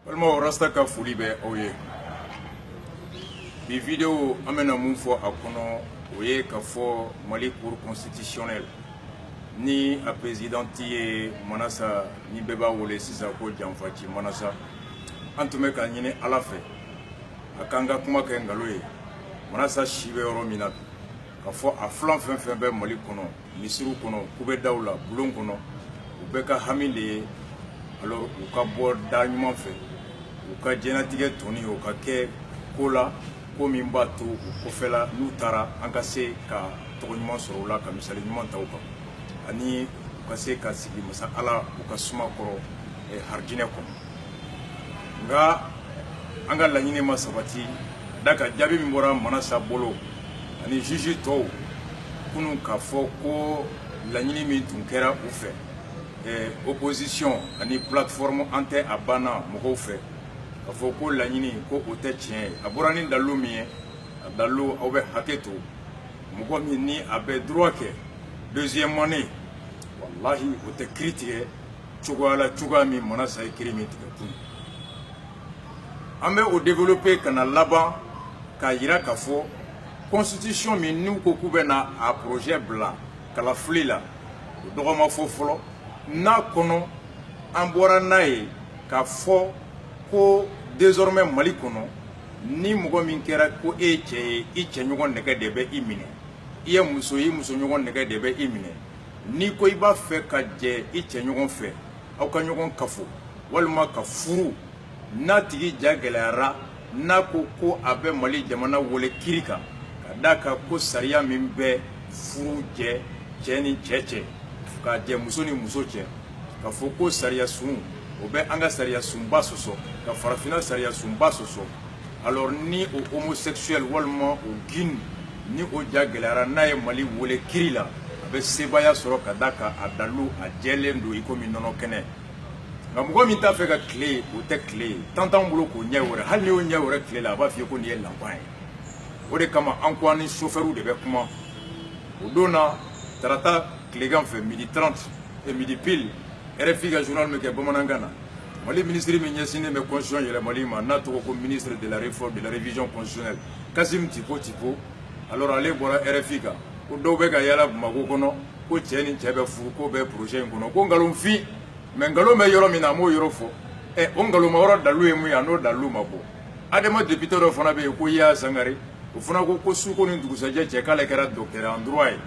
Walma rasta ka foli bɛ aw ye. Bi vidéo an bɛna mun fɔ a kɔnɔ o ye ka fɔ Mali cour constitutionnelle ni a présidente ye Manasa ni bɛɛ b'a wele sisan ko Janfaci Manasa. An tun bɛ ka ɲini Ala fɛ a k'an ka kuma kɛ ngalon ye. Manasa si bɛ yɔrɔ min na ka fɔ a filan fɛn fɛn bɛ Mali kɔnɔ misiriw kɔnɔ kubɛdaw la bulon kɔnɔ u bɛɛ ka hami de ye alors u ka bɔ da ɲuman fɛ u ka jɛnatigɛ tɔni o ka kɛ ko la ko min b'a to u kɔfɛla n'u taara an ka se ka tɔgɔ ɲuman sɔrɔ u la ka misali ɲuman ta u kan ani u ka se ka sigi masa Ala u ka suma kɔrɔ harijinɛ kɔnɔ nka an ka laɲini ma sabati da ka jaabi min bɔra Manasa bolo ani juge tɔw kunun k'a fɔ ko laɲini min tun kɛra u fɛ opposition ani plateforme an tɛ a banna mɔgɔw fɛ k'a fɔ ko laɲini ko o tɛ tiɲɛ ye a bɔra ni dalilu min ye a dalilu aw bɛ hakɛ to mɔgɔ min ni a bɛ droit kɛ deuxième année wallahi o tɛ kiiri tigɛ cogoya la cogoya min Manasa ye kiiri min tigɛ kun an bɛ o développer ka na laban k'a yira k'a fɔ constitution min n'u ko k'u bɛ na a projet bila kalafili la o dɔgɔma fɔ fɔlɔ n'a kɔnɔ an bɔra n'a ye k'a fɔ ko désormais Mali kɔnɔ ni mɔgɔ min kɛra ko e ye cɛ ye i cɛɲɔgɔn nɛgɛ de bɛ i minɛ i ye muso ye musoɲɔgɔn nɛgɛ de bɛ i minɛ n'i ko i b'a fɛ ka jɛ i cɛɲɔgɔn fɛ aw ka ɲɔgɔn kafo walima ka furu n'a tigi ja gɛlɛyara n'a ko ko a bɛ Mali jamana wele kiiri kan ka d'a kan ko sariya min bɛ furu jɛ cɛ ni cɛ cɛ ka jɛ muso ni muso cɛ ka fɔ ko sariya sun o bɛ an ka sariya sunba sɔsɔ ka farafinna sariya sunba sɔsɔ alors ni o homosexuel walima o gin ni o ja gɛlɛyara n'a ye Mali wele kiiri la a bɛ sebaya sɔrɔ ka d'a kan a dalu a jɛlen don i komi nɔnɔ kɛnɛ nka mɔgɔ min t'a fɛ ka tile o tɛ tile ye tan t'anw bolo k'o ɲɛ wɛrɛ hali ni y'o ɲɛ wɛrɛ tile la a b'a f'i ye ko nin ye lanpan ye o de kama an ko an ni chauffeur de bɛ kuma o don na tarata tilegan fɛ midi 30 et midi pile RFI ka journal min kɛ bamanankan na Mali ministre min ɲɛsinnen bɛ constitution yɛlɛmali ma n'a tɔgɔ ko ministre de la réforme de la révision constitutionnelle Kassim Tipo alors ale bɔra RFI kan ko dɔw bɛ ka yala Bamako kɔnɔ ko cɛ ni cɛ bɛ furu ko bɛ projet in kɔnɔ ko nkalonfin mais nkalon bɛ yɔrɔ min na a m'o yɔrɔ fɔ o nkalonma yɔrɔ dalilu ye mun ye a n'o dalilu ma bɔ adama député dɔ fana bɛ yen ko Yaya Sangare o fana ko suko ni dugusajɛ cɛ k'ale kɛra docteur en droit ye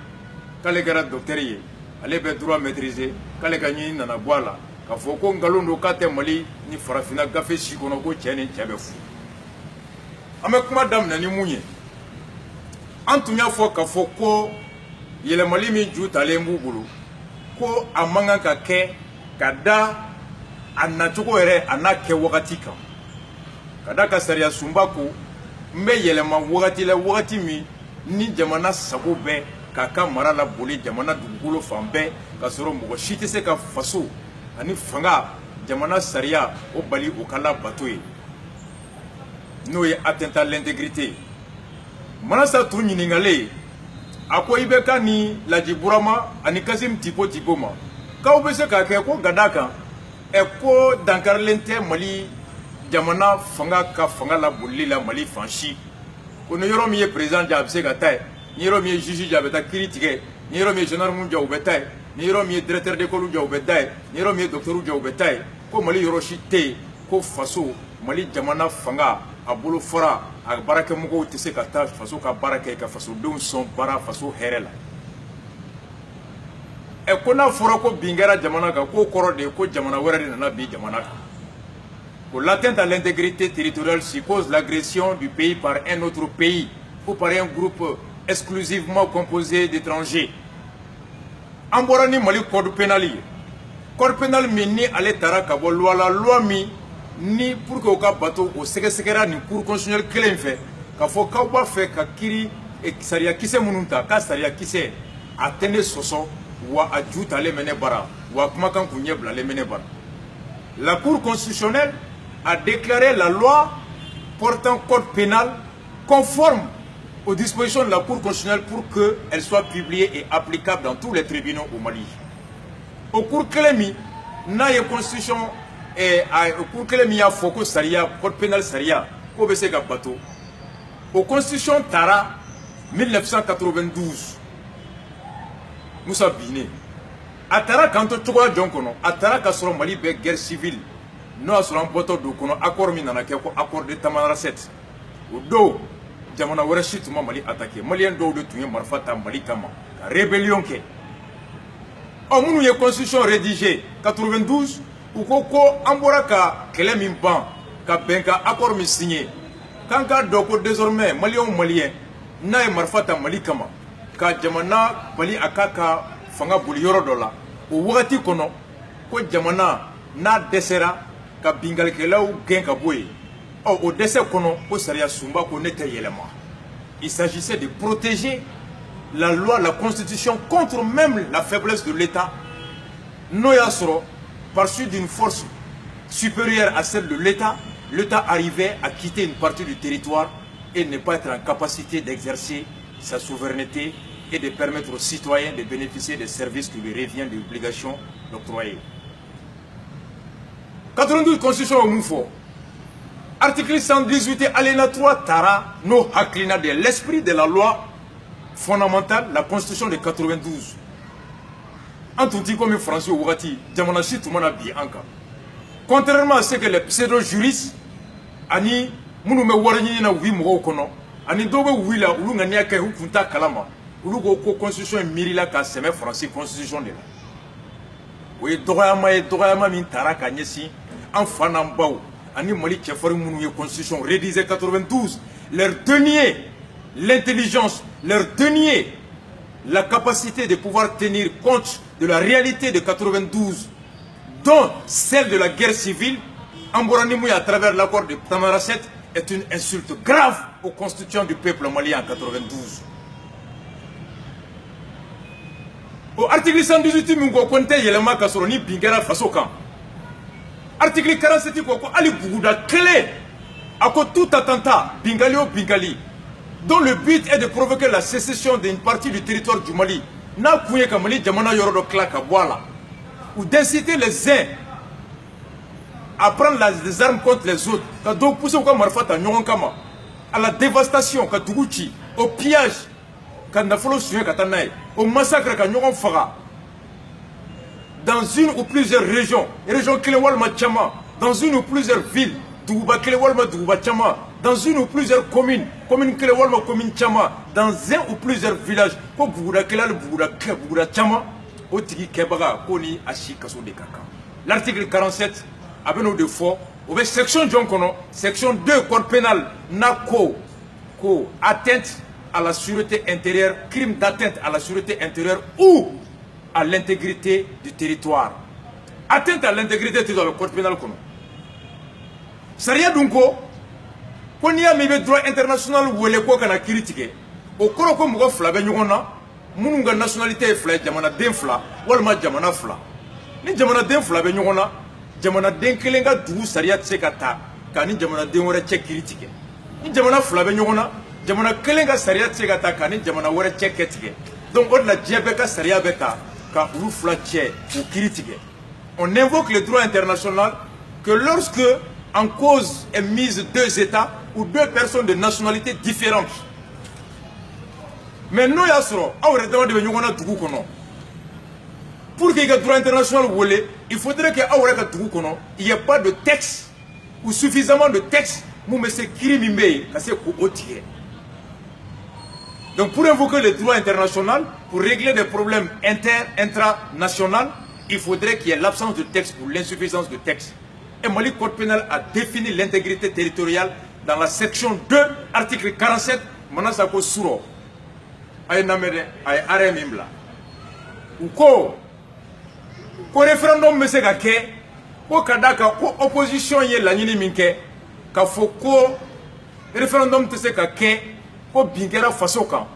k'ale kɛra docteur ye ale bɛ droit maîtriser k'ale ka ɲini nana bɔ a la k'a fɔ ko nkalon don k'a tɛ Mali ni farafinna gafe si kɔnɔ ko cɛ ni cɛ bɛ furu an bɛ kuma daminɛ ni mun ye an tun y'a fɔ k'a fɔ ko yɛlɛmali min ju talen b'u bolo ko a man kan ka kɛ ka da a nacogo yɛrɛ a n'a kɛ wagati kan ka da ka sariya sunba ko n bɛ yɛlɛma wagati la wagati min ni jamana sago bɛ k'a ka mara la boli jamana dugukolo fan bɛɛ ka sɔrɔ mɔgɔ si tɛ se ka faso ani fanga jamana sariya o bali o ka labato ye n'o ye atteinte à l'intégrité Manasa tun ɲininkalen a ko i bɛ ka ni Laji Burama ani Kassim Tipo ma k'aw bɛ se k'a kɛ ko ka d'a kan ko dankarilen tɛ Mali jamana fanga ka fanga la bolili la Mali fan si ko ni yɔrɔ min ye président ja a bɛ se ka taa ye ni yɔrɔ min ye juge ja a bɛ taa kiiri tigɛ ni yɔrɔ min ye gendarme ja u bɛ taa ye ni yɔrɔ min ye directeur d'école ja u bɛ taa ye ni yɔrɔ min ye docteur ja u bɛ taa ye ko Mali yɔrɔ si tɛ yen ko faso Mali jamana fanga a bolo fɔra a baarakɛmɔgɔw tɛ se ka taa faso ka baara kɛ ka fasodenw sɔn baara faso hɛrɛ la ko n'a fɔra ko bin kɛra jamana kan k'o kɔrɔ de ye ko jamana wɛrɛ de nana bin jamana kan ko l'atteinte à l'intégrité territoriale suppose l'agression du pays par un autre pays ou par un groupe exclusivement composé d'étrangers an bɔra ni Mali code pénal ye code pénal min ni ale taara ka bɔ loi la loi min ni pour que o ka bato o sɛgɛsɛgɛra nin cour constitutionnelle kelen fɛ k'a fɔ k'aw b'a fɛ ka kiiri sariya kisɛ minnu ta k'a sariya kisɛ a tɛ ne sɔsɔ wa a ju talen bɛ ne bara wa kumakan kun ɲɛ bilalen bɛ ne bara la cour constitutionnelle a déclaré la loi portant code pénal conforme aux dispositions de la Cour constitutionnelle pour qu'elle soit publiée et applicable dans tous les tribunaux au Mali. Au cours de n'a constitution et pour que les miens focus saria code pénal saria ko be se ka bateau au constitution Tara 1992 Moussa Biné Atara kanto chokola jonkono Atara ka soro Mali be guerre civile no asoro mboto do kono accord mi nana ke ko accord de Tamara 7 o do jamana wara shituma Mali attaquer malien do de tuye marfata Mali kama rébellion ke o munu ye constitution rédigée 92 ou ko ambora ka kele min ban ka benka accord mi signé kanka doko désormais malien na e marfata Mali kama ka jamana Mali akaka fanga buli yoro dola o wakati kono ko jamana na desera ka bingalkelaw gen ka boye au décès kono ko saria sumba ko nete yelema. Il s'agissait de protéger la loi, la constitution contre même la faiblesse de l'État. Noyasro, par suite d'une force supérieure à celle de l'État, l'État arrivait à quitter une partie du territoire et ne pas être en capacité d'exercer sa souveraineté et de permettre aux citoyens de bénéficier des services qui lui reviennent des obligations d'octroyer. 92 Constitution au Moufo. Article 118 alinéa 3 Tara no haklina de l'esprit de la loi fondamentale, la Constitution de 92. Antunti comme français ou wati, jamanashi tumana bi anka. Contrairement à ce que les pseudo-juristes ani munu me warani na wi mo kono ani dobe wila ulu ngani aka hukunta kalama ulu go ko constitution mirila ka seme français constitution de la. Oui doyama min Tara ka nyesi en fanam baw ani Mali chefari munu ye constitution rédigée 92 leur denier l'intelligence, leur denier la capacité de pouvoir tenir compte de la réalité de 92 dont celle de la guerre civile Amboranimou à travers l'accord de Tamara 7 est une insulte grave aux constituants du peuple malien en 92. Au article 118 Mungo Konte Yelema Kasoroni Bingara Fasokan. Article 47 Koko Ali Bouda clé à tout attentat Bingali dont le but est de provoquer la sécession d'une partie du territoire du Mali. Na Kouye Kamali Jamana Yorodo Klaka Boala. Ou d'inciter les uns à prendre les armes contre les autres. Quand donc pousse au Marfata Nyonkama à la dévastation, au pillage, au massacre, dans une ou plusieurs régions, dans une ou plusieurs villes, dans une ou plusieurs communes, dans un ou plusieurs villages, l'article 47 avec nos défauts, section section 2 code pénal, atteinte à la sûreté intérieure, crime d'atteinte à la sûreté intérieure ou à l'intégrité du territoire. Atteinte à l'intégrité du territoire, le code pénal. Saria Dunko, qu'on y a mis le droit international ou le quoi qu'on a critiqué, au cours comme vous flavez, Munga nationalité est fla, Jamana denfla, Walma Jamana fla. Ni Jamana denfla, Jamana denkelenga du Saria Tsekata, Kani Jamana denware check critique. Ni Jamana flavé, Jamana kelenga Saria Tsekata, Kani Jamana ware check critique. Donc on la Djebeka Saria Beta, Ka Oufla Tche ou critique. On invoque le droit international que lorsque en cause est mise deux États ou deux personnes de nationalités différentes. Mais nous, pour qu'il y ait un droit international, il faudrait qu'il n'y ait pas de texte ou suffisamment de texte pour me crimer. Donc pour invoquer le droit international, pour régler des problèmes intranationaux, il faudrait qu'il y ait l'absence de texte ou l'insuffisance de texte. Et Mali Code pénal a défini l'intégrité territoriale dans la section 2, article 47, Manasako Souro. Aïe namede aïe arrêt mimbla ou ko référendum me se ka ke ko kadaka ko opposition ye la nyini minke ka foko référendum te se ka ke ko bingera faso kan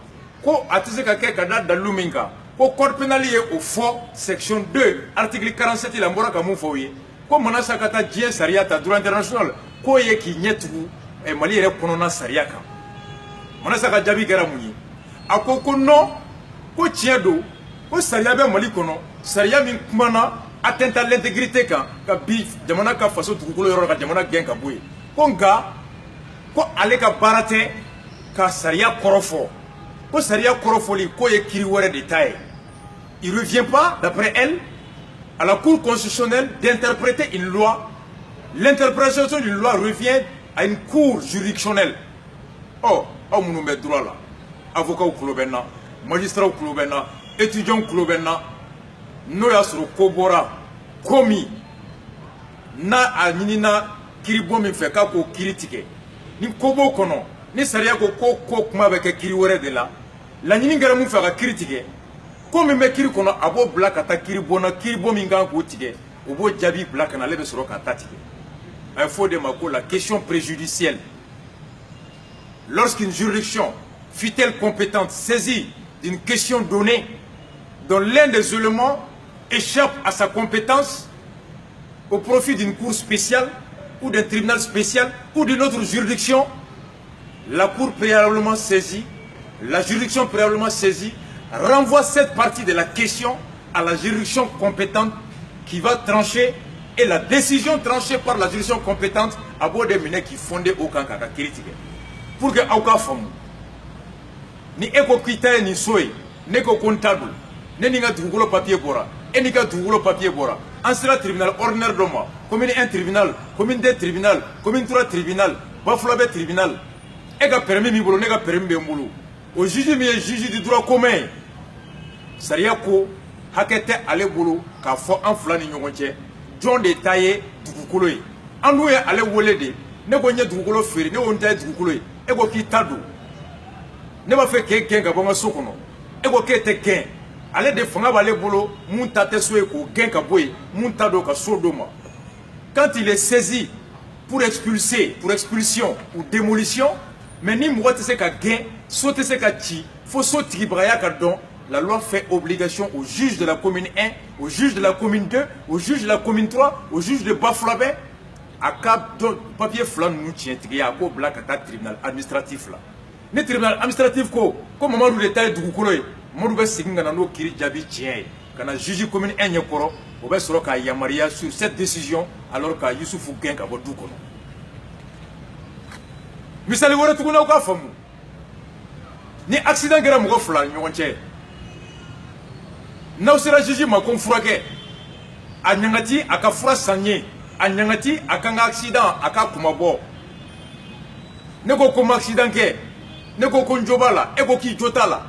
ko atise ka ke kada daluminga ko code pénal ye au fond section 2 article 47 il ambora ka mu foye ko manasa kata dien saria ta droit international ko ye ki nyetu e Mali re konona saria kan manasa ka jabi gara munyi ako ko non ko tiedo ko saria be Mali kono saria min kumana atteinte à l'intégrité quand bif jamana ka faso dugukolo yɔrɔ ka jamana gɛn ka bɔ yen ko nka ko ale ka baara tɛ ka sariya kɔrɔfɔ ko sariya kɔrɔfɔli ko ye kiri wɛrɛ de ta ye. Il ne revient pas, d'après elle, à la Cour constitutionnelle d'interpréter une loi. L'interprétation d'une loi revient à une cour juridictionnelle. Oh, on met droit là. Avocat au Klobena, magistrat au Klobena, étudiant au Klobena, nous avons Kobora, Komi, na anina kiribo mi fait kako critique. Ni Kobo kono, ni saria ko kuma avec kiri wore de la. La nini ngara mu fait critiquer. Comme me kiri kono abo black ata kiribona kiribo mi ngan ko tige. Obo jabi black na lebe soro ka tatike. Il faut de Mako la question préjudicielle. Lorsqu'une juridiction, fut-elle compétente, saisie d'une question donnée, dont l'un des éléments échappe à sa compétence au profit d'une cour spéciale ou d'un tribunal spécial ou d'une autre juridiction, la cour préalablement saisie, la juridiction préalablement saisie, renvoie cette partie de la question à la juridiction compétente qui va trancher. Et la décision tranchée par la juridiction compétente a beau des minets qui fondaient aucun cas critique. Pour que aucun femme ni éco critère ni soy, ni éco comptable, ni n'inga dougulo papier bora, et ni ka dougulo papier bora. En cela tribunal ordinaire de moi, commune 1 tribunal, commune 2 tribunal, commune 3 tribunal, bafulabe tribunal. Et ka permis mi bolo, ne ka permis be mbolo. Au juge mi juge du droit commun. Sariya ko hakete ale bolo ka fo en flani nyonche. John de taille dugukolo ye anu ye ale wele de ne ko nye dugukolo feri ne won taille dugukolo ye e ko ki tadu ne ba fe ke gen ga bonga sokono e ko ke te gen ale de fanga ba le bolo mun ta te so e ko gen ka boy mun ta do ka so do ma quand il est saisi pour expulser pour expulsion ou démolition mais ni mo te se ka gen so te se ka ti fo so tigi braya ka don. La loi fait obligation au juge de la commune 1, au juge de la commune 2, au juge de la commune 3, au juge de Bafouabé, à cap papier flan nous tient à ko black à tribunal administratif là. Le tribunal administratif comme moment où l'état du Goukoloy, moi nous signer dans nos kiri jabi tient. Quand la juge commune 1 y koro, on va sur ka yamaria sur cette décision alors que Youssoufou Genk a bodu kono. Misali wala tukuna ko famu. Ni accident gara mo flan nyonche. N'a sera juge ma confrake a nyangati aka fura sanye a nyangati aka accident aka kumabo ne ko comme accident ke ne ko ko njobala e ko ki jotala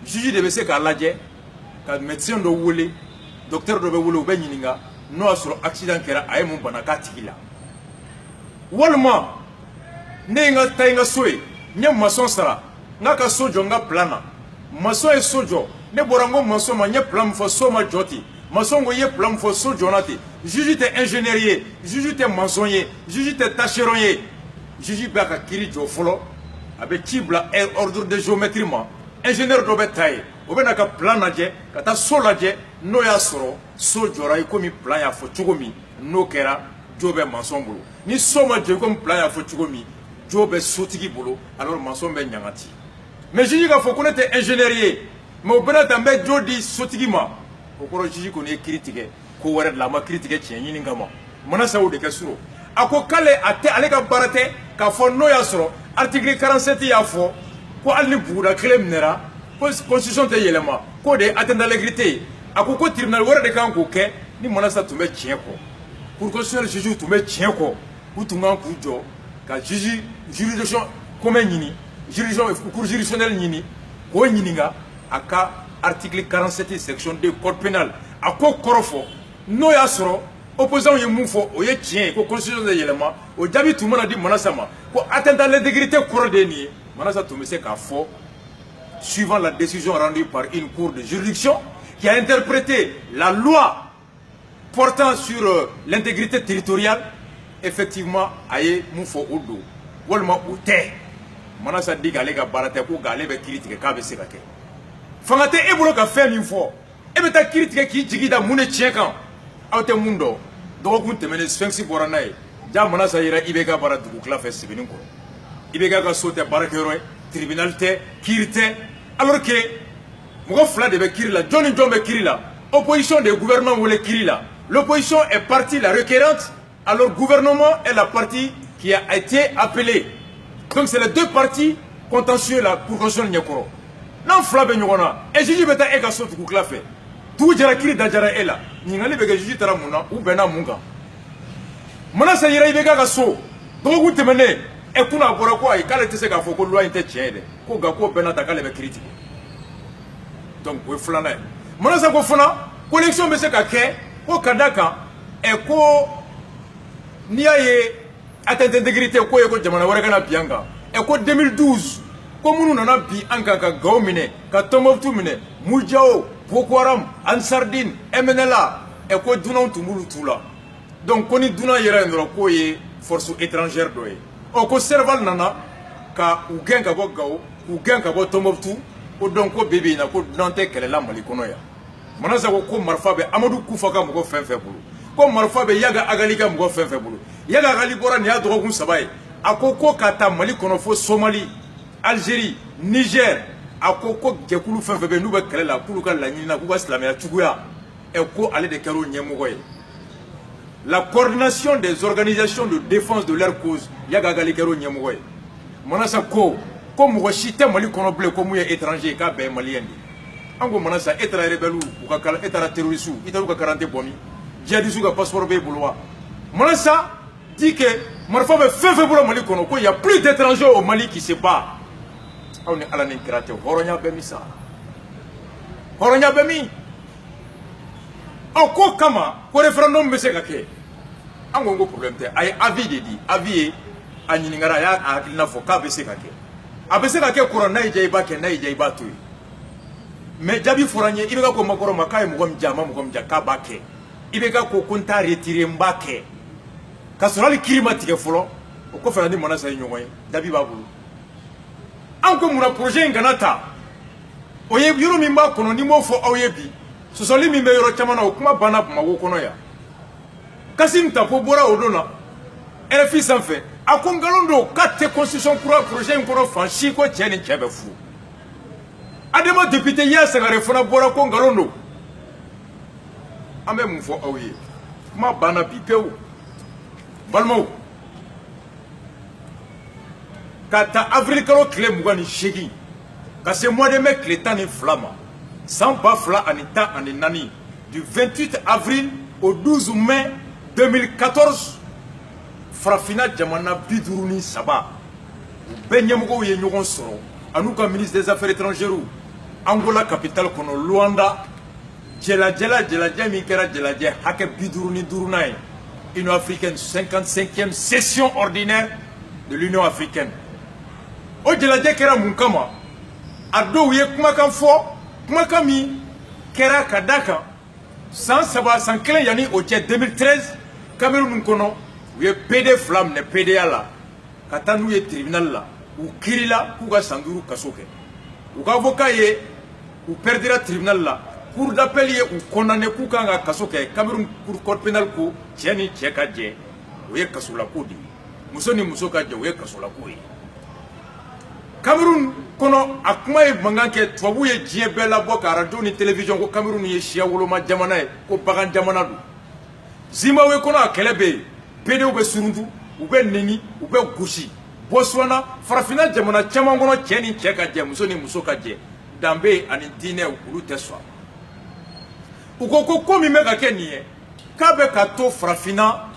juge de se ka laje ka médecin do wole docteur do be wole be nyininga no asuro accident kera ay mun banaka tikila walma ne nga tayinga soe nya mason sara ngaka sojo nga plana mason e sojo ne borango maçon ma nye plan fo so ma joti maçon go ye plan fo so jonati juge te ingénieur juge te maçonnier juge te tâcheron juge ba ka kiri jo folo abe tibla ordre de géométrie ma ingénieur do betaille obena ka plan naje kata so laje no ya soro so jora ikomi plan ya fo chugomi no kera jobe maçon bolo ni so ma je comme plan ya fo chugomi jobe sotigi bolo alors maçon be nyangati mais juge ka fo connaître ingénieur mais au Bénin d'Ambé Jodi Sotigima, au cours de qu'on est critiqué, qu'on a la ma critiqué tient Yiningama. Manasa ou de Kassuro. A quoi kale a te alega barate, qu'a fond no yasro, article 47 yafo, quoi alni bouda clem nera, constitution de Yelema, quoi de attendre l'intégrité. A quoi tribunal ou de Kankoke, ni Manasa to me tienko. Pour constitutionnel juge to me tienko, ou to man kujo, car juridiction comme Nini, juridiction cour juridictionnel Nini, quoi Yininga. Aka article 47 section 2 code pénal a ko korofo no ya soro opposant ye mufo o ye tien ko constitution de yelema o jabi tout mona di manasama ko atteindre l'intégrité coordonnée manasa to mese ka fo suivant la décision rendue par une cour de juridiction qui a interprété la loi portant sur l'intégrité territoriale effectivement aye mufo odo wolma oute manasa di galega barate ko galebe critique ka be sekake fangate e bolo ka fɛn min fɔ e bɛ taa kiiri tigɛ k'i jigi da mun de tiɲɛ kan aw tɛ mun dɔn dɔgɔkun tɛmɛnen sphinx bɔra n'a ye ja manasa yɛrɛ i bɛ ka baara dugu tila fɛ sɛbɛnni kɔrɔ i bɛ ka so tɛ baarakɛyɔrɔ ye tribunal tɛ kiiri tɛ alors que mɔgɔ fila de bɛ kiiri la jɔn ni jɔn bɛ kiiri la opposition de gouvernement wele kiiri la L'opposition est partie la requérante, alors le gouvernement est la partie qui a été appelée. Donc c'est les deux parties contentieux là pour construire le Nyakoro. Non, Flabe Nyona, et Jiji Beta Ega Sotu Kuklafe. Tout Jarakiri Dajara Ela, Ningali Bega Jiji Taramuna ou Bena Munga. Mona Sayira Ibega Gasso, Dogu Temene, et Kuna Borakwa et Kaletesega Foko Loi Intetiede, Kogako Bena Takale critique. Donc, vous flanez. Mona Sako Fona, collection Bese Kake, au Kadaka, et ko Niaye, atteinte d'intégrité, ko Eko Jamana Warakana Pianga, et ko 2012. Comme nous n'avons pas ka Gaumine, ka Tomoftu Mine, Moujao, Boko Haram, Ansardine, MNLA, et quoi Dunan Tumulu Tula. Donc, on est Duna Yerendro, quoi force étrangère doye. On conserve nana, ka Ugen Kabo Gao, Ugen Kabo Tomoftu, ou donc ko bébé na ko Dante qu'elle est là, Malikonoya. Manaza ko Marfabe, Amadou Koufaka Moko Fenfebulu. Comme Marfabe Yaga Agaliga Moko Fenfebulu. Yaga Galibora Nia Drogun Sabaye. Akoko Kata Malikonofo Somalie. Algérie, Niger, à Koko Gekulu Fenfebe, nous avons la Kuluka la Nina, Kouba Slamea, Tchouya, et Ko Allé de Karo Nyemogoye. La coordination des organisations de défense de leur cause, Yagagali Karo Nyemogoye. Manasa Ko, comme Washite Mali Konoble, comme étranger, Kabe Malien. Ango Manasa, Etra rebelle ou Etra terroriste, Italuka 40 Bomi, Djadisuka passeport Boulois. Manasa dit que Marfabe Fenfebe Mali Konoko, il n'y a plus d'étrangers au Mali qui se battent. On est à la Ninkrate, Horonya Bemisa. Horonya Bemi. Oko Kama, pour référendum, M. Kake. Un gros problème, aïe, avis de dit, avis, à Ningaraya, à Nafoka, B. Kake. A B. Kake, Korona, Jaibake, Naïjaiba, tu. Mais Jabi Fouranier, il va comme Makoromaka et Mugom Jama, Mugom Jakabake. Il va comme Konta retiré Mbake. Kassorali climatique, Folo, au coffre de Monasa Ignoé, Dabi Babou. Encore mon projet en Ganata. Oye, Yuru Mimba, qu'on n'y m'a fait Oyebi. Ce sont les Mimba Chamana, ou Kuma Bana, Mawokonoya. Kassim Tapo Bora Odona. Et le fils en fait. A Kongalondo, 4 constitutions pour un projet, encore franchi, quoi, tiens, et tiens, fou. Adema député, hier, c'est la réforme Bora Kongalondo. A même mon faux Oye. Ma Bana Pipeo. Balmo. Kata avril kalo kile mugani shegi. Kase mois de mai kile tani flama. Sans pas fla anita aninani. Du 28 avril au 12 mai 2014. Frafina Jamana Biduruni Saba. Benyamugo Yenyogon Soro. Anouka ministre des Affaires étrangères. Angola capitale kono Luanda. Jela Mikera Jela Hake Biduruni Durunai. Union africaine 55e session ordinaire de l'Union africaine. O Jela Kera Munkama. Ado Ye Kumakan Fo. Kumakami Kera Kadaka. Sans savoir, sans clé yani au 2013. Cameroun Nkono. Ouye PD flamme ne PDA là. Katanou ye tribunal là. Ou Kirila, Kouga Sandourou Kasoke. Ou avocat ye, ou perdra tribunal là. Cour d'appel ye, ou condamné Koukanga Kasoke. Cameroun cour code pénal ko, Tieni Tchekadje. Ouye Kasoula Koudi. Moussoni Moussokadje, ouye Kasoula Koudi. Cameroun kono akuma e manganke twabouye Djebela Boka radio ni télévision ko Cameroun ye Chia Woloma Jamanae ko Bagan Jamanadu. Zimbabwe kono akelebe PD ou be surundu ou be neni ou be gouchi. Botswana farafina jamana caman kono tieni Tchekadje musoni Musokadje dambe ani dine ulu teswa. Ukoko komi meka keniye kabe kato farafina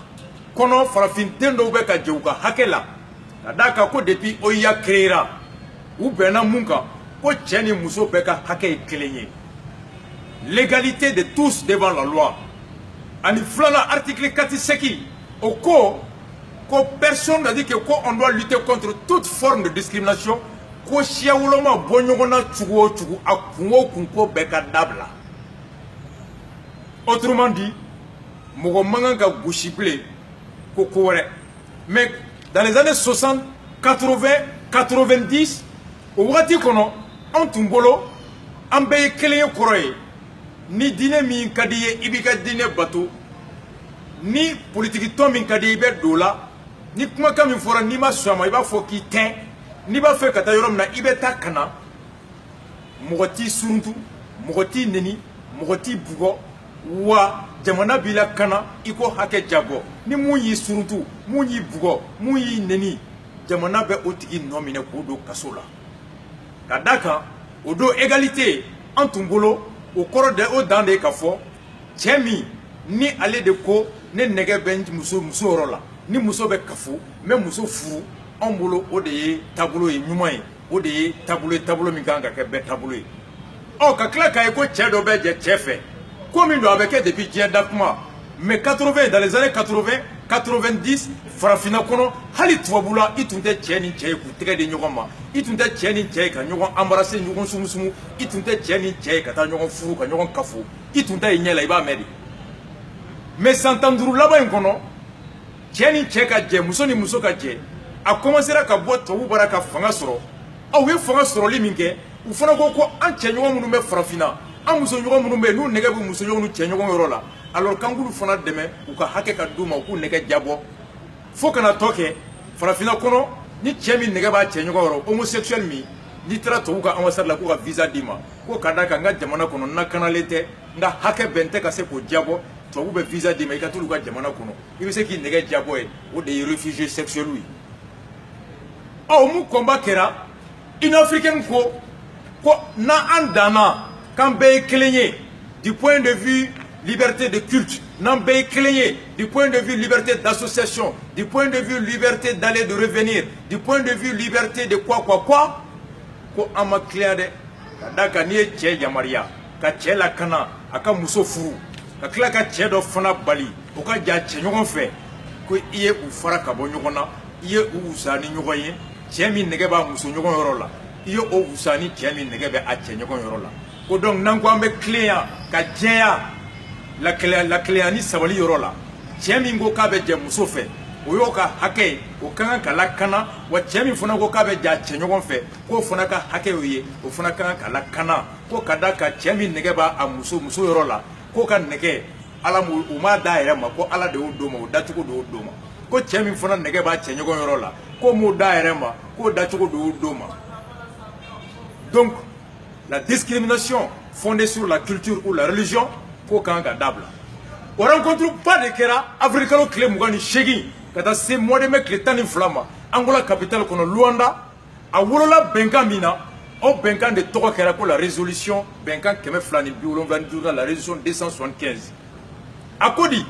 kono farafin tendo ube ka jeuka hakela. Kadaka ko depuis oya créera ou bena munka ko tieni muso beka hake kelenye. L'égalité de tous devant la loi. Ani flana article 4 seki au co personne n'a dit que on doit lutter contre toute forme de discrimination. Ko shiawoloma bonyogona chugo akungo kunko beka dabla. Autrement dit, mogo manganga gouchible kokore. Mais dans les années 60, 80, 90, au wati kono en tumbolo ambe keleye koroye ni dine mi kadiye ibika dine bato ni politique to min kadiye be dola ni kuma kam fora ni ma swama iba fo ki ten ni ba fe kata yorom na ibeta kana mogoti suruntu mogoti neni mogoti bugo wa jamana bila kana iko hake jago ni mun yi surutu mun yi bugo mun yi neni jamana be otigi nomine ko do kasola kadaka o do égalité antungolo o koro de o dande ka fo chemi ni ale de ko ne nege ben muso rola ni muso be kafu me muso furu ambolo o de tableau yi nyuma yi o de tableau mi ganga ke be tableau yi o ka kla ka ko chedo be je chefe comme il doit avec depuis Dien Dakma mais 80 dans les années 80 90 farafina kono hali tuwabula itunte cheni chei ku tege de nyogoma itunte cheni chei ka nyogon embrasser nyogon sumusumu itunte cheni chei ka ta nyogon furu ka nyogon kafu itunte nyela iba medi mais santanduru laba inkono cheni chei ka je muso ni muso ka je a commencer ka boto wu baraka fanga soro aw ye fanga soro liminke u fana ko an che nyogon munu me farafina an muso nyogon munu me nu nege bu muso nyogon che nyogon yorola alors quand vous fana deme ou ka hake ka duma ku nege jabo fo kana toke farafina kono ni chemi nege ba che nyogon yoro homosexuel mi ni tra to ka ambassade la ku ka visa dima ko kadaka nga jamana kono na kanalete nga hake bente ka se ko jabo to be visa dima ka tulu ka jamana kono ibe se ki nege jabo e o de réfugiés sexuels lui o mu combat kera une africaine ko na andana quand be kelenye du point de vue liberté de culte, du point de vue liberté d'association, du point de vue liberté d'aller de revenir, du point de vue liberté de quoi, ko ama clair de kadaka ni che yamaria ka che la kana aka muso furu ka kla ka che do fana bali o ka ja che nyogon fe ko iye u fara ka bo nyogona iye u usani nyogoye che mi nege ba muso nyogon yorola iye o usani che mi nege be a che nyogon yorola ko donc nan ko ambe client ka jeya la cléani sabali yorola chemi ngo kabe je muso fe oyo ka hake o kan ka la kana wa chemi funa ngo kabe ja chenyogon fe ko funa ka hake oye o funa kan ka la kana ko kadaka chemi nege ba a muso yorola ko kan nege ala mu uma daire ma ko ala de o do ma o datuko do do ma ko chemi funa nege ba chenyogon yorola ko mu daire ma ko datuko do do ma. Donc la discrimination fondée sur la culture ou la religion ko kanga dabla on rencontre pas de kera africano clé mugani shegi kata se mois de mec le tani flama angola capitale kono luanda a wolola benka mina o benka de toko kera ko la résolution benka keme flani biolon dans la résolution 275 akodi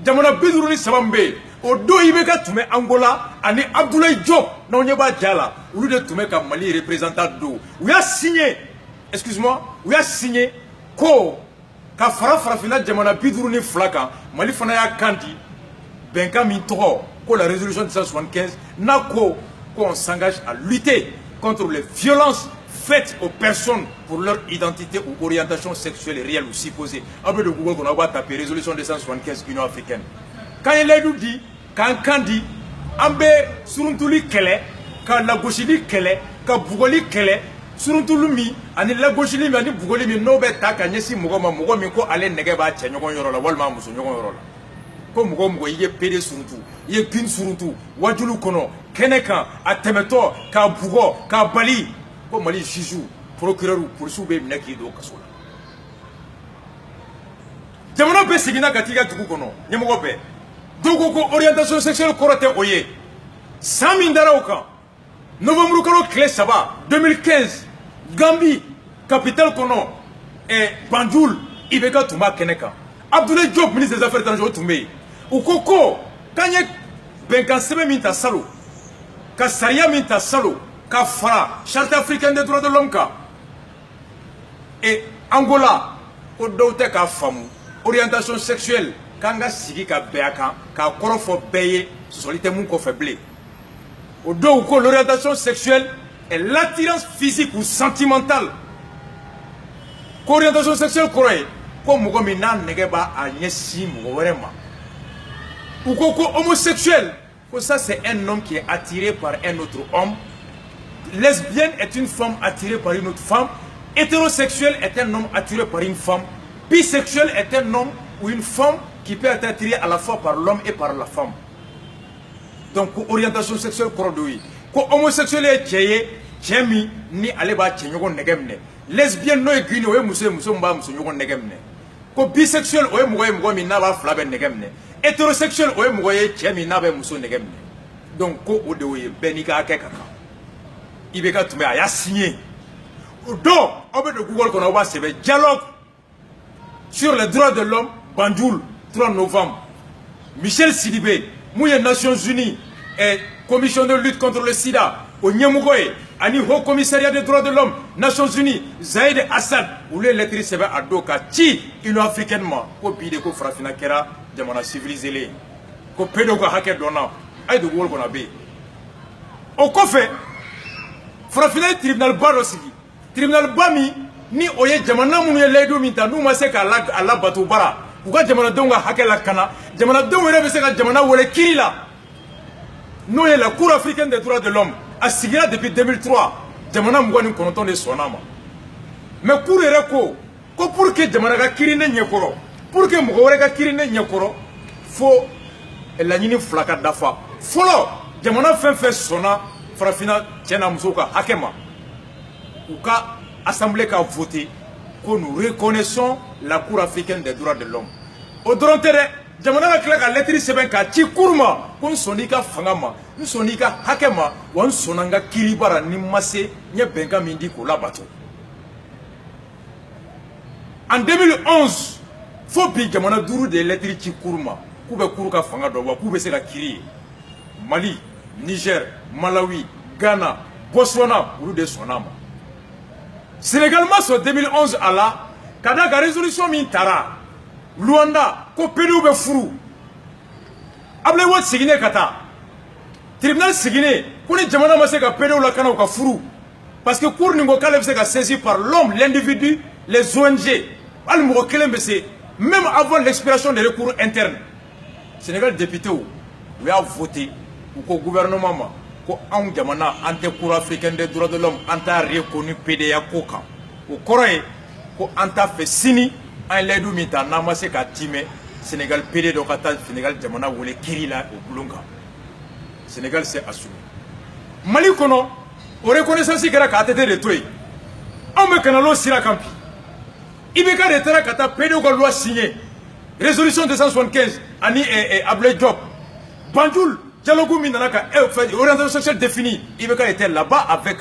jamana biduruni sabambe o do ibeka tume angola ani Abdoulaye Diop na onyeba jala ulu de tume ka Mali représentant do we a signé excuse-moi we a signé ko ka farafina jamana biduru ni flaka Mali fana ya kandi benka min togo ko la résolution 275 na ko on s'engage à lutter contre les violences faites aux personnes pour leur identité ou orientation sexuelle réelle ou supposée. Après de Google, on va taper résolution 275 Union africaine. Quand il est dit, quand Kandi, Ambe Suruntuli Kele, quand la Gauchili Kele, quand Bougoli Kele, Suruntulumi, ani la Gauchili, ani Bougoli, mi no be taka nyesi mugoma mugomi ko ale negeba chenyogon yorola, walma muso nyogon yorola. Ko mugomo iye pede suruntu, iye pin suruntu, wajulu kono, keneka, atemeto, ka bugo, ka bali, ko Mali jiju, procureur ou police be minaki do kasola. Jamana be sigina katika tuku kono, nyemogo be. Dogo ko orientation sexuelle korote oye. Sami ndara oka. Novembre kono clé saba 2015 Gambie capitale kono et Banjul ibeka tuma keneka. Abdoulaye Diop ministre des affaires étrangères tumbe. Ukoko kanye benkan sebe minta salo. Ka saria minta salo. Ka fara charte africaine des droits de l'homme ka. Et Angola o doute ka famu orientation sexuelle kanga sigi ka beaka ka korofo beye solité mun ko faible. Au dos où l'orientation sexuelle est l'attirance physique ou sentimentale. L'orientation sexuelle croyez comme Mugomina Negeba a Nyesi Mugorema. Ou homosexuel, ça c'est un homme qui est attiré par un autre homme. Lesbienne est une femme attirée par une autre femme. Hétérosexuel est un homme attiré par une femme. Bisexuel est un homme ou une femme qui peut être attirée à la fois par l'homme et par la femme. Donc, orientation sexuelle cordoui. Ko homosexuel est tcheye, ni aleba tchenyogon negemne. Lesbienne no egwini we muso mba muso nyogon negemne. ko bisexuel o ye mɔgɔ ye mɔgɔ min n'a b'a fila bɛɛ nɛgɛ minɛ hétérosexuel o ye mɔgɔ ye cɛ min n'a bɛ muso nɛgɛ minɛ donc ko o de y'o ye bɛɛ n'i ka hakɛ ka kan IBK tun bɛ a y'a signé o don aw bɛ don Google kɔnɔ aw b'a sɛbɛn dialogue sur les droits de l'homme Banjul 3 novembre Michel Sidibé mun ye Nations Unies et commission de lutte contre le sida o ɲɛmɔgɔ ye ani haut commissariat des droits de l'homme Nations Unies Zaïd Assad olu ye lettre sɛbɛn a don ka ci Union africaine ma ko bi de ko farafinna kɛra jamana civilisé ye ko pedo ka hakɛ dɔnna a ye don Google kɔnɔ a bɛ yen o kɔfɛ farafinna ye tribunal ba dɔ sigi tribunal ba min ni o ye jamana minnu ye layidu min ta n'u ma se k'a labato bara u ka jamanadenw ka hakɛ lakana jamanadenw yɛrɛ bɛ se ka jamana wele kiri la n'o ye la Cour africaine des droits de l'homme a sigira depuis 2003 jamana 29 de sɔnna ma mais Cour yɛrɛ ko pour que jamana ka kiri ne ɲɛkɔrɔ pour que mɔgɔ wɛrɛ ka kiri ne ɲɛkɔrɔ fo laɲini fila ka dafa fɔlɔ jamana fɛn fɛn sɔnna farafinna cɛ n'a musow ka hakɛ ma u ka assemblée ka voté ko nous reconnaissons la Cour africaine des droits de l'homme o dɔrɔn tɛ dɛ jamana ka tila ka lettre sɛbɛn ka ci Cour ma ko n sɔnna I ka fanga ma n sɔnna I ka hakɛ ma wa n sɔnna n ka kiri bara ni ma se n ye bɛnkan min di k'o labato en 2011 fo bi jamana 5 de lettre ci Cour ma k'u bɛ Cour ka fanga dɔn wa k'u bɛ se ka kiri ye Mali Niger Malawi Ghana Botswana olu de sɔnna ma Sénégal ma sɔn 2011 a la ka da ka résolution min tara Luanda ko pedow bɛ furu Ablaye Wade seginnen ka taa tribunal seginnen ko ni jamana ma se ka pedow lakana u ka furu parce que Cour nin ko k'ale bɛ se ka saisir par l'homme l'individu les ONG hali mɔgɔ kelen bɛ se même avant l'expiration des recours internes Sénégal député u y'a voté u ko gouvernement ma ko anw jamana an tɛ Cour africaine des droits de l'homme an t'a reconnu PDA ko kan o kɔrɔ ye ko an t'a fɛ sini an ye layidu min ta n'an ma se ka timɛ Sénégal PD dɔ ka taa Sénégal jamana wele kiri la o bulon kan Sénégal s'est assumé Mali kɔnɔ o reconnaissance kɛra k'a tɛtɛ de to yen anw bɛ ka na l'o sira kan bi IBK de taara ka taa PD ka loi signé résolution 275 ani Ablaye Diop Banjul dialogue min nana ka orientation sexuelle définie IBK était là-bas avec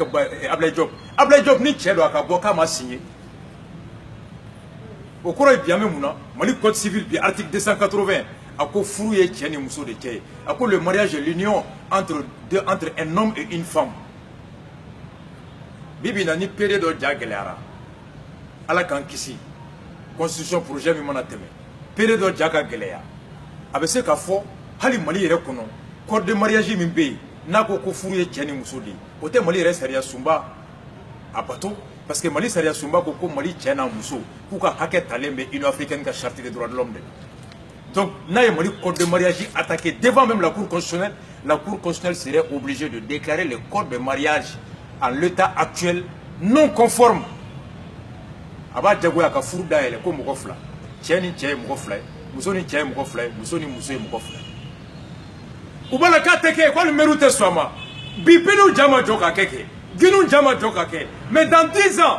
Ablaye Diop Ablaye Diop ni cɛ don a ka bɔ k'a ma signé o kɔrɔ ye bi an bɛ mun na Mali code civil bi article 280 a ko furu ye cɛ ni muso de cɛ ye a ko le mariage est l'union entre un homme et une femme bibi na ni PD dɔ ja gɛlɛyara Ala k'an kisi constitution projet min mana tɛmɛ PD dɔ ja ka gɛlɛya a bɛ se ka fɔ hali Mali yɛrɛ kɔnɔ code de mariage min bɛ yen n'a ko ko furu ye cɛ ni muso de ye o tɛ Mali yɛrɛ sariya sunba a bato parce que Mali sariya sunba ko Mali cɛ n'a muso k'u ka hakɛ talen bɛ Union africaine ka charte des droits de l'homme de donc n'a ye Mali code de mariage attaqué devant même la Cour constitutionnelle serait obligée de déclarer le code de mariage en l'état actuel non conforme a b'a jagoya ka furu dayɛlɛ ko mɔgɔ fila cɛ ni cɛ ye mɔgɔ fila ye muso ni cɛ ye mɔgɔ fila ye muso ni muso ye mɔgɔ fila ye u b'a la k'a tɛ kɛ k'ale mairie tɛ sɔn a ma bi pedow ja ma jɔ ka kɛ Guinée ja ma jɔ ka kɛ mais dans 10 ans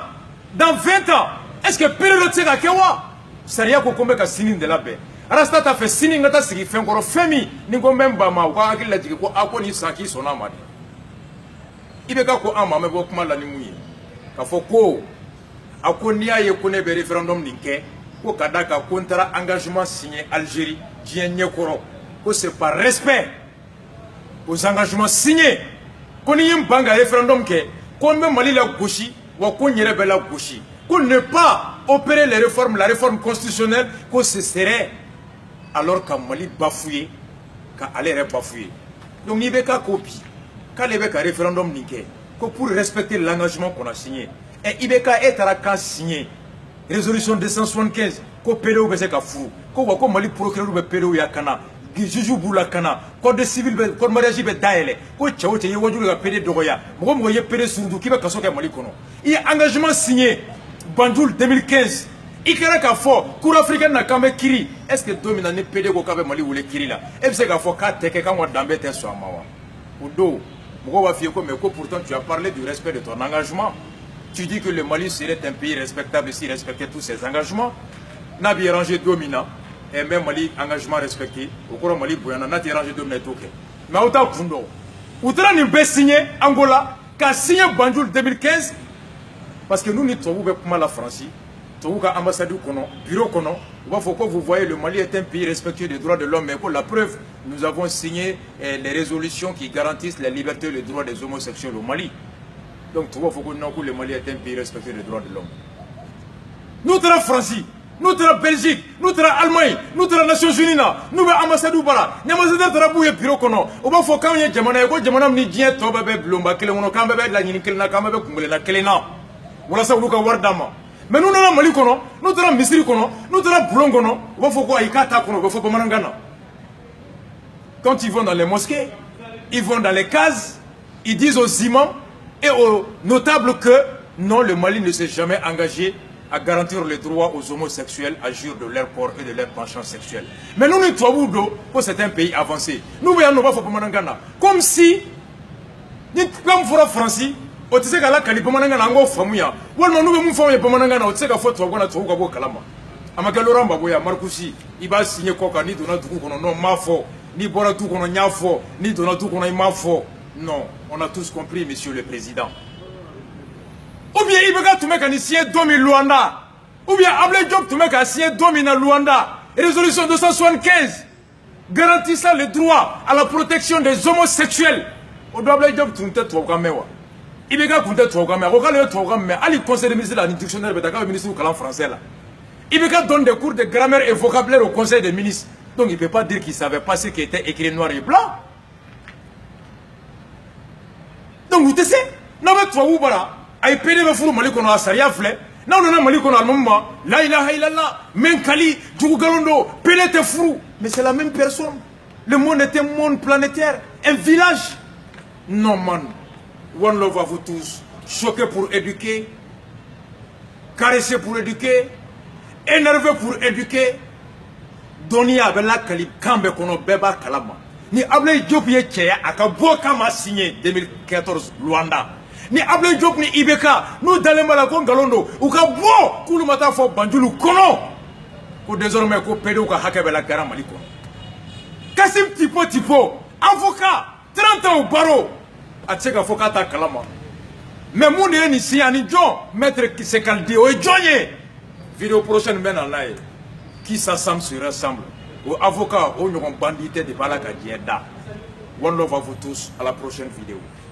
dans 20 ans est-ce que pedo tɛ se ka kɛ wa sariya ko n bɛ ka sini de labɛn Arasta t'a fɛ sini n ka taa sigi fɛn kɔrɔ fɛn min ni ko n bɛ n ba ma u ka hakili lajigin ko a ko nin san k'i sɔnna a ma de IBK ko an ma an bɛ bɔ kuma la ni mun ye k'a fɔ ko a ko n'i y'a ye ko ne bɛ référendum nin kɛ ko ka da kan ko n taara engagement signé Algérie diɲɛ ɲɛkɔrɔ ko c'est par respect aux engagements signés ko ni ye n ban ka référendum kɛ ko n bɛ Mali la gosi wa ko n yɛrɛ bɛ la gosi ko ne pas opérer les réformes la réforme constitutionnelle ko ce serait alors ka Mali bafoué ka ale yɛrɛ bafoué donc n'i bɛ k'a ko bi k'ale bɛ ka référendum nin kɛ ko pour respecter l'engagement qu'on a signé et IBK e taara kan signé résolution 275 ko PDO bɛ se ka furu ko wa ko Mali procureur bɛ PDO ya kana juge b'u la kana code civil bɛ code mariage bɛ dayɛlɛ ko cɛ o cɛ ye wajulu ka PD dɔgɔya mɔgɔ mɔgɔ ye PD surutu k'i bɛ kaso kɛ Mali kɔnɔ i ye engagement signé Banjul 2015 i kɛra k'a fɔ Cour africaine na k'an bɛ kiri est-ce que don min na ni PD ko k'a bɛ Mali wele kiri la e bɛ se k'a fɔ k'a tɛ kɛ k'an ka danbe tɛ sɔn a ma wa o don mɔgɔw b'a f'i ye ko mais ko pourtant tu as parlé du respect de ton engagement tu dis que le Mali serait un pays respectable s'il respectait tous ses engagements n'a bien rangé domina et même Mali engagement respecté au cours Mali boyana n'a bien rangé domina tout mais autant kundo outra ni be signé Angola qu'a signé Banjul 2015 parce que nous n'y trouvons pas la France trouvons qu'à ambassade kono bureau kono vous voyez le Mali est un pays respectueux des droits de l'homme mais pour la preuve nous avons signé les résolutions qui garantissent la liberté et les droits des homosexuels au Mali. Donc tu vois que le Mali est un pays respectueux des droits de l'homme. Nous sommes France, nous sommes Belgique, nous sommes Allemagne, nous sommes Nations Unies, nous sommes ambassadeurs bara. Nous sommes ambassadeurs bureau kono. On va faire quand il y a jamana, ko jamana ni dien to bebe blomba kele wono kamba bebe la nyini kele na kamba bebe kungule na kele na. Wala sa uluka wardama. Mais nous sommes Mali kono, nous sommes Misiri kono, nous sommes Boulon kono. On va faire quoi ikata kono, on va faire bamanangana. Quand ils vont dans les mosquées, ils vont dans les cases, ils disent aux imams et aux notables que non, le Mali ne s'est jamais engagé à garantir les droits aux homosexuels à jure de leur corps et de leur penchant sexuel. Mais nous, nous trouvons que c'est un pays avancé. Nous voyons comme si, comme pour la France, on sait que la Calipomanangana en Famuya, ou nous nous faisons Pomanangana, on sait qu'à faut trouver Kalama. Amakalora Maboya, Marcoussi, il va signer Koka, ni Donatou, non, Mafo, ni Boratou, qu'on a Niafo, ni Donatou, qu'on a Mafo. Non, on a tous compris, monsieur le président. Ou bien il veut que tu mettes un signé 2000 Luanda. Ou bien Ablé Diop tu mets un signé 2000 Luanda. Résolution 275 garantissant le droit à la protection des homosexuels. Au Ablé Diop tu m'es trop gamé wa. Il veut que tu m'es trop gamé. Regarde le trop gamé. Ali conseil de ministre de la dictionnaire de ministre du calan français là. Il veut que donne des cours de grammaire et vocabulaire au conseil des ministres. Donc il ne peut pas dire qu'il ne savait pas ce qui était écrit noir et blanc. Donc vous savez, nous avons voilà. Ay pede be furu Mali kono asariya flé na on a Mali kono almama la ilaha illallah men kali jugu galondo pede te furu mais c'est la même personne. Le monde est un monde planétaire, un village. Non man, one love à vous tous, choqué pour éduquer, caressé pour éduquer, énervé pour éduquer. Doni abela kali kambe kono beba kalama. Ni Ablé Diop ye tcheya aka boka ma signé 2014 Luanda. Ni Ablé Diop ni Ibeka, nous dans les malakons galondo, ou ka bo, koulou mata fo banjulu kono. Ou désormais ko pédé ou ka hakebela gara maliko. Kassim Tipo, avocat, 30 ans au barreau. Atseka foka ta kalama. Mais mon ni si ani John, maître qui se caldi o Johnny. Vidéo prochaine men en live. Qui s'assemble se rassemble. Au avocat, au bandité de Balaka Dienda. One love à vous tous, à la prochaine vidéo.